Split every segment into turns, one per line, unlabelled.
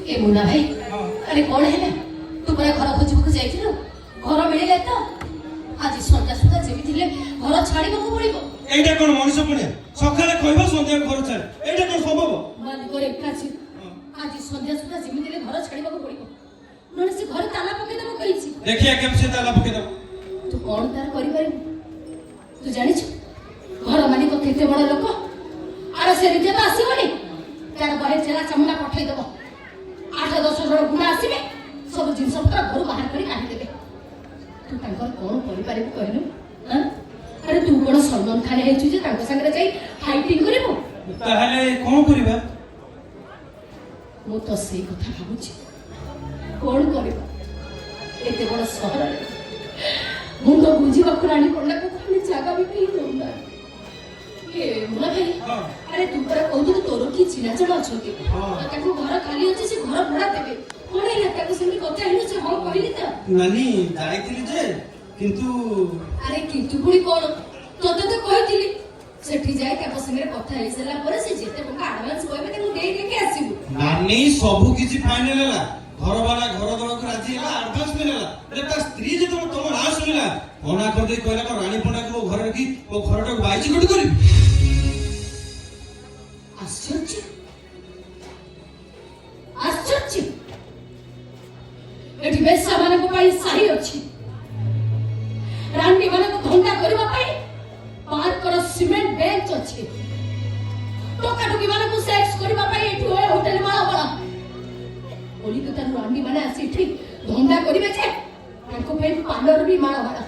ए मुन्ना भाई अरे कौन है ना तू पूरा घर खोजबू जाइथिलु घर मिले तो आज संध्या सुधा जेमिति ले घर छाड़ीबा पड़िबो
एटा कोन मनुष्य पुण्य सकाळे कहबो संध्या घर छाड़ एटा कोन संभव
मन करे काची आज संध्या सुधा जेमिति ले घर छाड़ीबा पड़िबो नने से घर ताला पके देबो कहिछि
देखिया केम से ताला पके देबो
तू कोन तार करि पारिबो तू जानि छ घर मालिक केते बड़ लोक आर से रिजे तो आसीबनी तार बहे चेला चमुना पठै देबो 8-10 जण गुना आसीबे सब जिंस पत्र घर बाहर करी काढी देबे तू तांकर कोन करि पारिबो कहनु हां अरे तू कोन सलमान खान हेचु जे तांक संगे जाई फाइटिंग करिबो
ताहले कोन करिबा
मो तो सेई कथा भाबुची कोन करिबो एते बड़ सहर रे मुंड बुझिबा कुरानी कोला को खाली जागा भी नहीं दउना ए मुला भाई अरे तू पर कहू तोर की चिना चढ़ अछती ताको घर खाली अछि से घर भड़ा देबे कोन हे ताको सेमी कथा हेनु से हम कहली त
नानी जाईतिली जे किंतु
अरे किंतु पुणी कोन तोते तो कहतिली सेठी जाय ताको संगे कथा हे सला पर से जेते टका एडवांस कहबे ताको देई देके आसीबू
नानी सब किछि फाइनल होला घर वाला घर दवा को राजी होला एडवांस मिलला अरे ता स्त्री जे तुम ना सुनिला कोना कर दे कहला को रानी पणा को घर की वो घरटा को बाइची कोठी करी
आश्चर्य आश्चर्य एठी बेसा माने को पाई सही अछि रानी माने को धंधा करबा पाई पार कर सीमेंट बेंच अछि टोका टोकी माने को सेक्स करबा पाई एठी होय होटल माला बड़ा बोली तो तन रानी माने आसी ठीक धंधा करबे छे ताको पे पार्लर भी माला बड़ा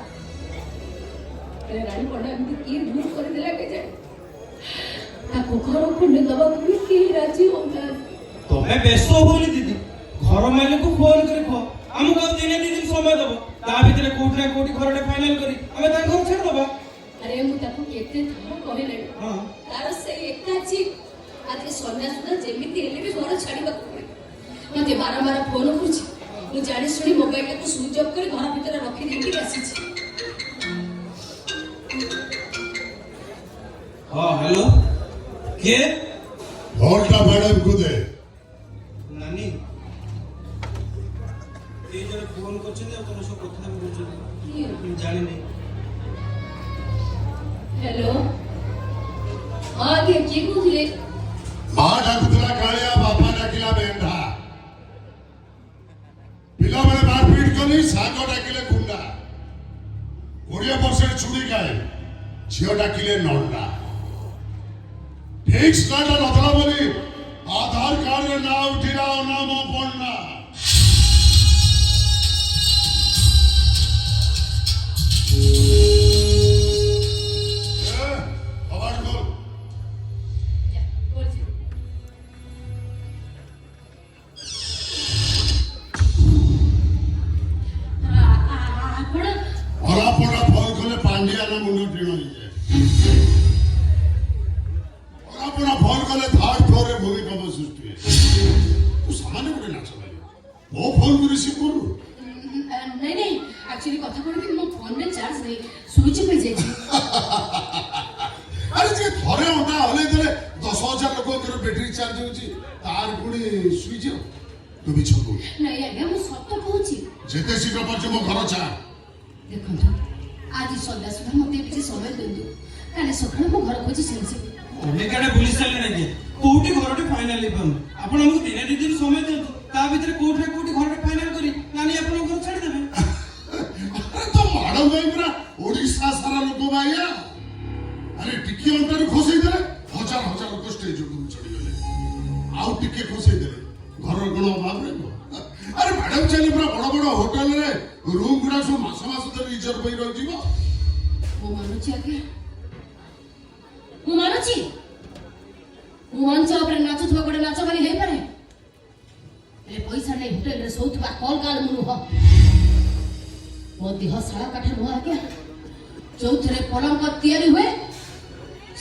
अरे रानी पड़ा एमती की दूर कर देला के जे ताको घर खुंडे दबा को के राजी होता
तमे बेसो होली दीदी घर मालिक को फोन करे को हमको अब दिन दिन समय दबो ता भीतर कोठी ना कोठी घरटे फाइनल करी हमें ता घर छाड़ दबा
अरे मु ताको केते थर कहले हां तार से एकाची आज सोना सुधा जेमिति हेले भी घर छाड़ीबा पड़े मते बारंबार फोन करछि मु जानि सुनी मोबाइल को स्विच ऑफ कर घर भीतर रखि देकी आसीछि
हां हेलो के
होल्टा मैडम को दे
नानी ए जरे फोन करछे आ तोर सब कथा बोलछे जानि नै
हेलो हां के कहले
मां डाकुतला कालिया बापा डाकिला बेंढा पिला बेले मारपीट कली सागो डाकिले गुंडा 20% छुरी गाय झियो डाकिले नंडा फिक्स डाटा नथला बोली आधार कार्ड रे ना उठिला नाम पड़ना आवाज बोल पड़ा फल कले पांडिया ना मुंड टिनो अपना फल कले थर्ड फ्लोर रे भूमिकंप सृष्टि तू सामान्य गुटे नाच भाई वो फोन को रिसीव करू
नहीं नहीं एक्चुअली कथा कोन कि मो फोन में चार्ज नहीं स्विच पे जाई
अरे जे थरे ओटा हले देले 10000 लोक कर बैटरी चार्ज होची तार गुणी स्विच तू भी छको
नहीं आज्ञा मो सत्य कहूची
जेते शीघ्र पहुंचे मो घर छा
देखो आज संध्या सुधा मते भी समय देंदु काले सकाळ मो घर खोजी सेंसी
ओने काडे पुलिस चले नै कोठी घरटे फाइनल लिपन आपण हमको दिन दिन समय दे ता भीतर कोठी ना कोठी घरटे फाइनल करी नानी आपण घर छाड़ी देबे
अरे तो माडो भाई पूरा ओडिसा सारा लोक भाईया अरे टिकी अंतर खोसई देले हजार हजार लोक स्टेज ऊपर चढ़ी गले आउ टिके खोसई देले घर गुण अभाव रे अरे मैडम चली पूरा बड़ बड़ होटल रे रूम गुडा सब मास मास धरि रिजर्व होई रह जीवो
मो मानुची आके मो मानुची मंच ऊपर नाचुथबा गोटे नाच मानी हे पारे ए पैसा नै होटल रे सोथबा कॉल काल मुनु हो मो देह साला काठे नुआ आज्ञा चौथरे पलंग तैयारी हुए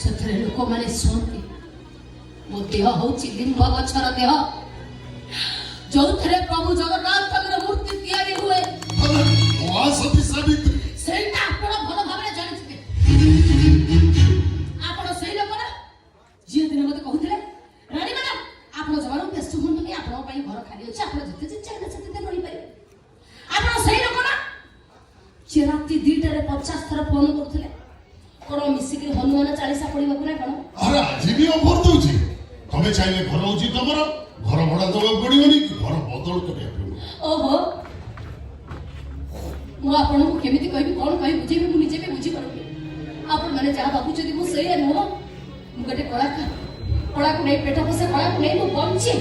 सथरे लोक माने सोंती मो देह होची लिंब गछर देह चौथरे प्रभु जगन्नाथ मूर्ति तैयारी हुए
ओ सती सावित्री
सेटा आपण भल भाबरे जानिथिबे आपण सेई लोक ना जे दिन मते कहूथिले रानी मैडम आपण जवान व्यस्त हुन नहीं आपण ପାଇଁ ଘର ଖାଲି ଅଛି ଆପଣ ଯେତେ ଚାହିଁଲେ ସେତେ ରହିପାରିବେ ଆପଣ ସେଇ ଲୋକ ନା ସେ ରାତି 2ଟାରେ 50 ଥର ଫୋନ କରୁଥିଲେ କଣ ମିଶିକି ହନୁମାନ ଚାଳିଶା ପଢିବାକୁ ନା କଣ
ଆରେ ଆଜି ବି ଅଫର ଦଉଛି ତମେ ଚାହିଁଲେ ଘର ହଉଛି ତମର ଘର ଭଡା ଦବାକୁ ପଡିବନି କି ଘର ବଦଳ କରିବାକୁ ପଡିବ
ଓହୋ ମୁଁ ଆପଣଙ୍କୁ କେମିତି କହିବି କଣ କହି ବୁଝେଇବି ମୁଁ ନିଜେ ବି ବୁଝିପାରୁନି ଆପଣ ମାନେ ଯାହା ଭାବୁଛନ୍ତି ମୁଁ ସେଇଆ ନୁହଁ ମୁଁ ଗୋଟେ କଳାକୁ ନେଇ ପେଟ ପୋଷେ କଳାକୁ ନେଇ ମୁଁ ବଞ୍ଚି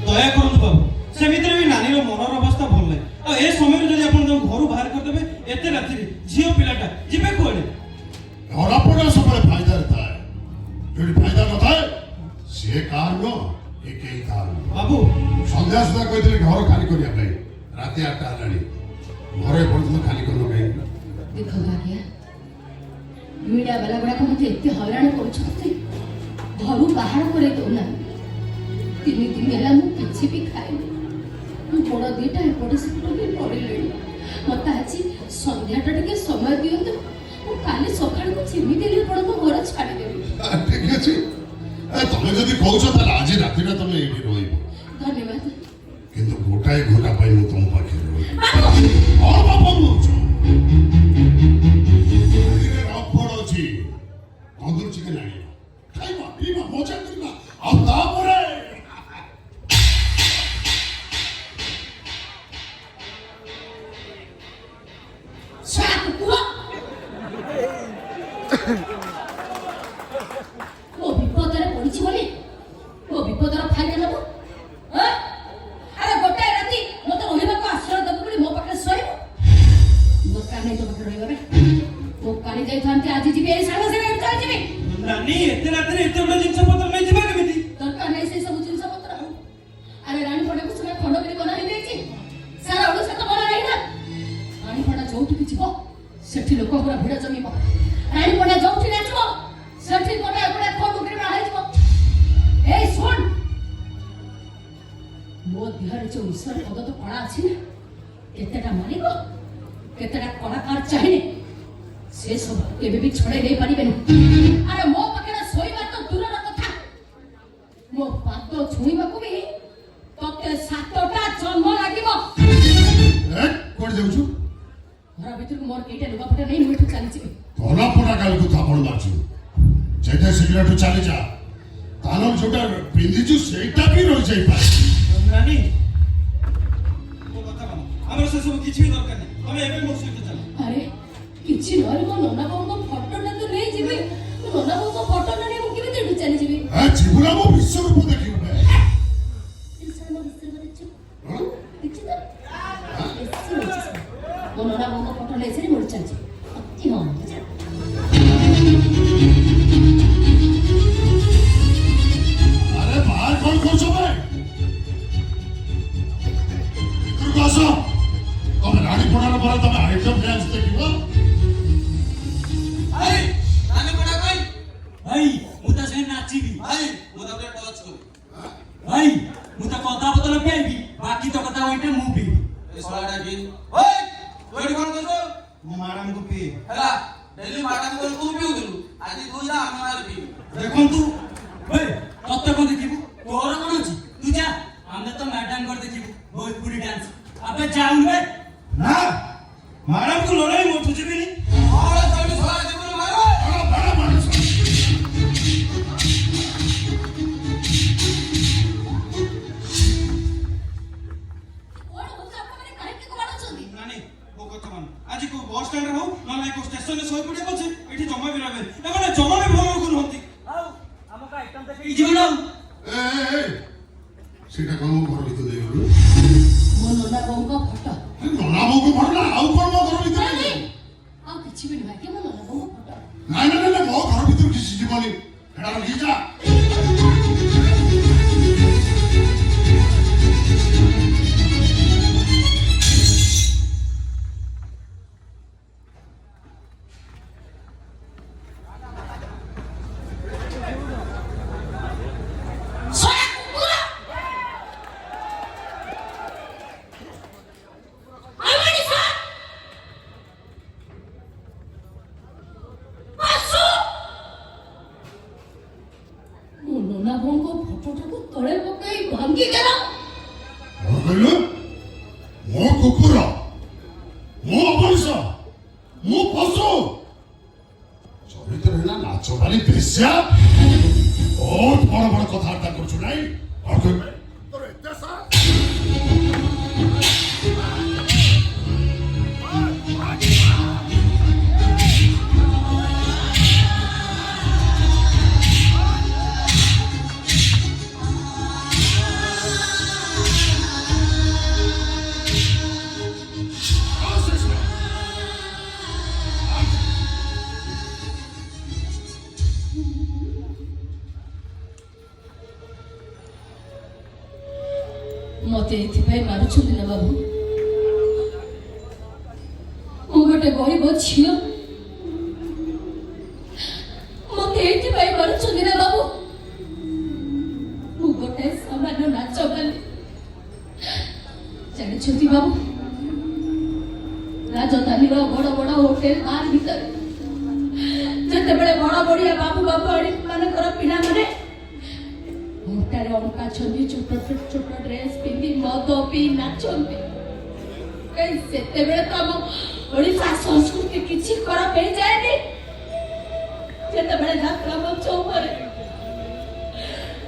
ଦୟା କରନ୍ତୁ ବାବୁ ସେମିତିରେ ବି ନାନୀର ମନର ଅବସ୍ଥା ଭଲ ନାହିଁ ଆଉ ଏ ସମୟରେ ଯଦି ଆପଣ ତାଙ୍କୁ ଘରୁ ବାହାର କରିଦେବେ ଏତେ ରାତିରେ ଝିଅ ପିଲାଟା ଯିବେ କୁଆଡେ
ଜଣାପଡା ସବୁବେଳେ ଫାଇଦାରେ ଥାଏ ଯୋଉଠି ଫାଇଦା ନଥାଏ ସିଏ କାହାର ନୁହଁ ଏ କେହି କାହାର ନୁହଁ
ବାବୁ
ସନ୍ଧ୍ୟା ସୁଦ୍ଧା କହିଥିଲେ ଘର ଖାଲି କରିବା ପାଇଁ ରାତି 8ଟା ହେଲାଣି ଘରେ ପର୍ଯ୍ୟନ୍ତ ଖାଲି କରିବ କାହିଁକି
ଦେଖନ୍ତୁ ଆଜ୍ଞା ମିଡ଼ିଆ ବାଲା ଗୁଡାକ ମତେ ଏତେ ହଇରାଣ କରୁଛନ୍ତି ଘରୁ ବାହାର କରେଇ ଦଉନାହାନ୍ତି 3 ଦିନ ହେଲା ମୁଁ କିଛି ବି ଖାଇନି ମୁଁ ଗୋଡ଼ 2ଟା ଏପଟ ସେପଟ ବି ପଡ଼ିଲେଣି ମତେ ଆଜି ସନ୍ଧ୍ୟାଟା ଟିକେ ସମୟ ଦିଅନ୍ତୁ ମୁଁ କାଲି ସକାଳକୁ ଯେମିତି ହେଲେ ଆପଣଙ୍କ ଘର ଛାଡ଼ିଦେବି
ଠିକ ଅଛି ତମେ ଯଦି କହୁଛ ତାହେଲେ ଆଜି ରାତିଟା ତମେ ଏଇଠି ରହିବ
ଧନ୍ୟବାଦ
କିନ୍ତୁ ଗୋଟାଏ ଘୋରା ପାଇଁ ମୁଁ ତମ ପାଖରେ ରହିବି କଣ ବାପା କହୁଛ ଅଫର ଅଛି ତନ୍ଦୁର ଚିକେନ ଆଣିବା ଖାଇବା ପିଇବା ମଜା କରିବା ଆଉ ତାପରେ
ମୋ ବିପଦରେ ପଡିଛି ବୋଲି ମୋ ବିପଦର ଫାଇଦା ନେବ ଆରେ ଗୋଟାଏ ରାତି ମତେ ରହିବାକୁ ଆଶ୍ରୟ ଦେବ ବୋଲି ମୋ ପାଖରେ ଶୋଇବ ଦରକାର ନାହିଁ ତୋ ପାଖରେ ରହିବା ପାଇଁ ମୁଁ କାଲି ଯାଇଥାନ୍ତି ଆଜି ଯିବି ଏଇ ସାଙ୍ଗ ସାଙ୍ଗେ ଚାଲିଯିବି
ନାନୀ ଏତେ ରାତିରେ ଏତେ ଗୁଡେ ଜିନିଷ ପତ୍ର ନେଇ ଯିବା କେମିତି
ଦରକାର ନାହିଁ ସେଇ ସବୁ ଜିନିଷ ପତ୍ର ଆରେ ରାଣୀପଡ଼ାକୁ ସିନା ଖଣ୍ଡଗିରି ବନା ହେଇଯାଇଛି ସାରା ଓଡ଼ିଶା ତ ବନା ନାହିଁ ନା ରାଣୀପଡ଼ା ଯୋଉଠିକି ଯିବ ସେଠି ଲୋକଙ୍କର ଭିଡ଼ ଜମିବ ରାଣୀପଡ଼ା ଯୋଉଠି ନାଚିବ ସେଠି ଗୋଟେ ଖଣ୍ଡଗିରି ବନା ହେଇଯିବ ଏଇ ଶୁଣ ମୋ ଦେହରେ ଯୋଉ ଈଶ୍ୱର ପ୍ରଦତ୍ତ କଳା ଅଛି ନା କେତେଟା ମାଲିକ କେତେଟା କଳାକାର ଚାହିଁଲେ ସେ ସବୁ କେବେ ବି ଛଡ଼େଇ ନେଇ ପାରିବେନି ଆରେ ମୋ ପାଖରେ ଶୋଇବା ତ ଦୂରର କଥା ମୋ ପାଦ ଛୁଇଁବାକୁ ବି ତତେ 7ଟା ଜନ୍ମ ଲାଗିବ
କୁଆଡେ ଯାଉଛୁ
ଘର ଭିତରକୁ ମୋର କେଇଟା ଲୁଗାପଟା ନେଇ ମୁଁ ଏଠୁ ଚାଲିଯିବି
ତଲାପଡ଼ା କାଲିକୁ ଥାପଡ଼ ମାରୁଛୁ ସେଇଟା ଶୀଘ୍ରଠୁ ଚାଲିଯା ତାହେଲେ ଯୋଉଟା ପିନ୍ଧିଛୁ ସେଇଟା ବି ରହିଯାଇପାରେ
ନାନୀ ମୋ କଥା ମାନ ଆମର ସେ ସବୁ କିଛି ବି ଦରକାର ନାହିଁ ତମେ ଏବେ ମୋ ସହିତ ଚାଲ
ଆରେ କିଛି ନହେଲେ ମୋ ନନା ବାବୁଙ୍କ ଫଟୋଟା ତ ନେଇଯିବି ମୋ ନନା ବାବୁଙ୍କ ଫଟୋ ନ ନେଇ ମୁଁ କେମିତି ଏଠୁ ଚାଲିଯିବି
ଯିବୁନା ମୋ ବିଶ୍ୱରୂପ ଦେଖିବୁ
ମୋ ନନା ବାବୁଙ୍କ ଫଟୋ ନେଇସାରି ମୁଁ ଚାଲିଯିବି ଅତି ହଁ
ଆରେ ବାହାର କଣ କରୁଛ ଭାଇ ଭିତରକୁ ଆସ ତମେ ରାଣୀପଡ଼ାର ପରେ ତମେ ଆଇଟମ ଡ୍ୟାନ୍ସ ଦେଖିବ
ଭାଇ ମୁଁ ତା ସାଙ୍ଗେ ନାଚିବି
ଭାଇ ମୁଁ ତାପରେ ଟଚ୍ କରିବି
ଭାଇ ମୁଁ ତା କଥା ବଦଳ ପିଆଇବି ବାକି ତ କଥା ওইটা ମୁଁ ପିଇବି
ଏ ଶଳାଟା କି ଓଏ ତୋରି କଣ କରୁଛ ମୁଁ ମ୍ୟାଡାମକୁ ପିଏ
ହେଲା ଡେଲି ମ୍ୟାଡାମ ତୁ ପିଉଥିଲୁ ଆଜି ତୁ ଯା ଆମେ ମାର ପିଇବୁ
ଦେଖନ୍ତୁ
ଭାଇ ତତେ କଣ ଦେଖିବୁ ତୋର କଣ ଅଛି ତୁ ଯା ଆମେ ତ ମ୍ୟାଡାମ କରି ଦେଖିବୁ ଭୋଜପୁରୀ ଡ୍ୟାନ୍ସ ଆବେ ଯାଉନ ବେ
ନା ମ୍ୟାଡାମକୁ ଲড়াই ମୁଁ ତୁ ଯିବିନି
ଆରେ ତମେ ଶଳା ଜୀବନ ମାର
ନାନୀ ମୋ କଥା ମାନ ଆଜି କୋଉ ବସ୍ ଷ୍ଟାଣ୍ଡରେ ହଉ ନହେଲେ କୋଉ ଷ୍ଟେସନରେ ଶୋଇ ପଡ଼ିବାକୁ ଅଛି ଏଠି ଜମା ବି ରହିବେ ଏମାନେ ଜମା ବି ଭଲ ଲୋକ ନୁହନ୍ତି
ଆଉ ଆମକୁ ଆଇଟମ ଦେଖେଇ ଯିବ ନା
ସେଇଟା କଣ ମୋ ଘର ଭିତରେ ଦେଇଗଲୁ
ମୋ ନନା ବାବୁଙ୍କ ଫଟୋ
ନନା ବୋଉକୁ ଭଲ ନା ଆଉ କଣ ମୋ ଘର ଭିତରେ
ନାଇଁ,
ଦେଇଗଲୁ?
ଆଉ କିଛି ବି ନୁହେଁ କି ମୋ ନନା ବାବୁଙ୍କ ଫଟୋ
ନାଇଁ ନାଇଁ ନାଇଁ ମୋ ଘର ଭିତରୁ କିଛି ଯିବନି ଏଟା ରଖି ଯା କ'ଣ କହିଲୁ ମୋ କୁକୁର ମୋ ଅମଣିଷ ମୁଁ ପଶୁ ଚରିତ୍ର ହେଲା ନାଚ ବାଲି ବେଶ୍ୟା ବହୁତ ବଡ଼ ବଡ଼ କଥାବାର୍ତ୍ତା କରୁଛୁ ନାଇଁ କ'ଣ କହିବେ ତୋର ଏତେ ସାରା
ମତେ ଏଥିପାଇଁ ମାରୁଛନ୍ତି ନା ବାବୁ ମୁଁ ଗୋଟେ ଗରିବ ଝିଅ ମତେ ଏଥିପାଇଁ ମାରୁଛନ୍ତି ନା ବାବୁ ମୁଁ ଗୋଟେ ସାମାନ୍ୟ ନାଚ ବାଲି ଜାଣିଛନ୍ତି ବାବୁ ରାଜଧାନୀର ବଡ଼ ବଡ଼ ହୋଟେଲ ବାର ଭିତରେ ଯେତେବେଳେ ବଡ଼ ବଡ଼ିଆ ବାବୁ ବାବୁଆଣୀ ମାନଙ୍କର ପିଲାମାନେ ମୁଣ୍ଡରେ ଅଙ୍କାଛନ୍ତି ଛୋଟ ଛୋଟ ଡ୍ରେସ ପିନ୍ଧି ମଦ ପିଇ ନାଚନ୍ତି ସେତେବେଳେ ତ ଆମ ଓଡ଼ିଶା ସଂସ୍କୃତି କିଛି ଖରାପ ହେଇଯାଏନି ଯେତେବେଳେ ଯାତ୍ରା ମଞ୍ଚ ଉପରେ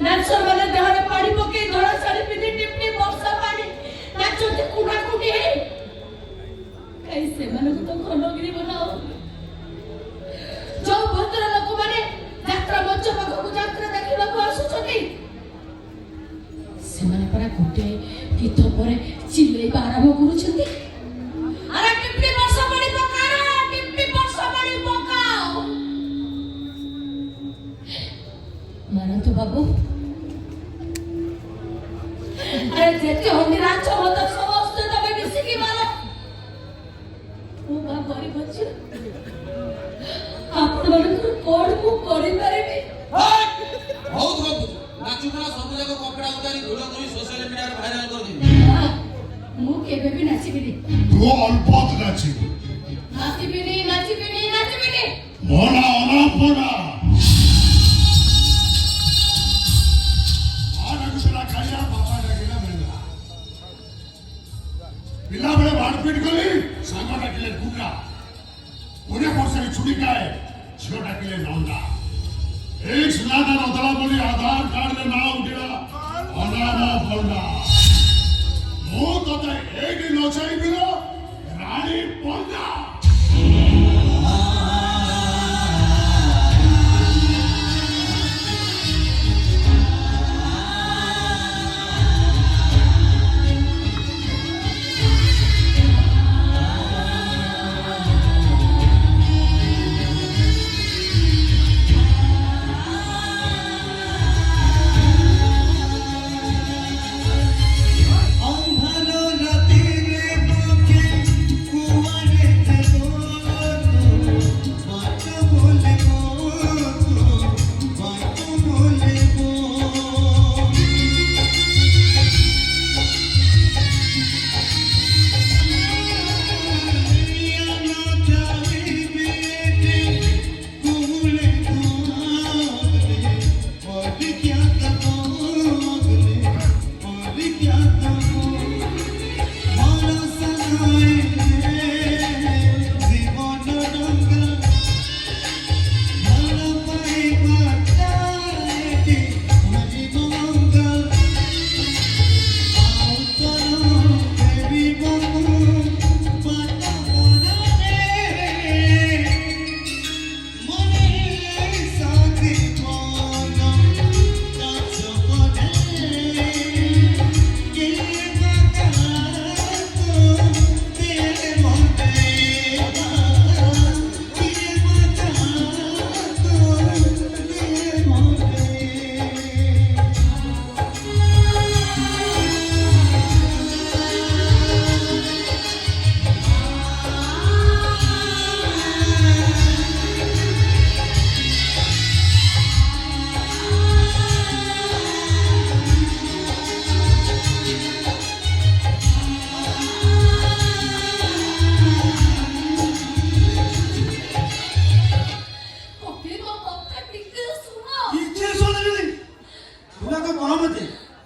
ନାଚର ମାନେ ଦେହରେ ପାଣି ପକେଇ ଧଳା ଶାଢ଼ୀ ପିନ୍ଧି ଟିପି ବର୍ଷା ପାଣି ନାଚନ୍ତି କୁଣାକୁଟି ହେଇ ସେମାନଙ୍କୁ ତ ଖଣ୍ଡଗିରି ବନାଅ ଯୋଉ ଭଦ୍ର ଲୋକମାନେ ଯାତ୍ରା ମଞ୍ଚ ପାଖକୁ ଯାତ୍ରା ଦେଖିବାକୁ ଆସୁଛନ୍ତି ସେମାନେ ପରା ଗୋଟେ ଗୀତ ପରେ ଚିଲେଇବା ଆରମ୍ଭ କରୁଛନ୍ତି ଆରେ ଟିପି ବର୍ଷା ପାଣି ପକାଅ ଟିପି ବର୍ଷା ପାଣି ପକାଅ ମାନନ୍ତୁ ବାବୁ ଆରେ ଯେତେ ହଣ୍ଡି ନାଚ ମତ ସମସ୍ତେ ତମେ ମିଶିକି ମାର ମୁଁ ବା ଗରିବ ଝିଅ ଆପଣମାନଙ୍କର କଣ ମୁଁ କରିପାରିବି
ବହୁତ ଗପୁଛୁ ନାଚୁକୁଣା ସବୁ ଯାକ କପଡ଼ା ଉତାରି ଭିଡ଼ିଓ କରି ସୋସିଆଲ ମିଡ଼ିଆରେ ଭାଇରାଲ କରିଦେବି
ମୁଁ କେବେ ବି ନାଚିବିନି
ତୁ ଅଳ୍ପ ନାଚିବୁ
ନାଚିବିନି ନାଚିବିନି ନାଚିବିନି
ମନା ଅନାପନା ଡାକୁଥିଲା ଖାଇବା ବାପା ଡାକିଲା ମେଲା ପିଲାବେଳେ ମାରପିଟ କଲି ସାଙ୍ଗ ଡାକିଲେ କୁକା 20 ବର୍ଷରେ ଛୁଟି ଖାଏ ଝିଅ ଡାକିଲେ ନନ୍ଦା ଏଇ ସୁନାଟା ନଥିଲା ବୋଲି ଆଧାର କାର୍ଡରେ ନାଁ ଉଠିଲା ଅନାମ ପଣ୍ଡା ମୁଁ ତତେ ଏଇଠି ନଚାଇବି ରାଣୀ ପଣ୍ଡା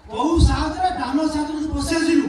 କୋଉ ସାହସରେ ଡାନ ସାହସରେ ତୁ ବସି ଆସିଲୁ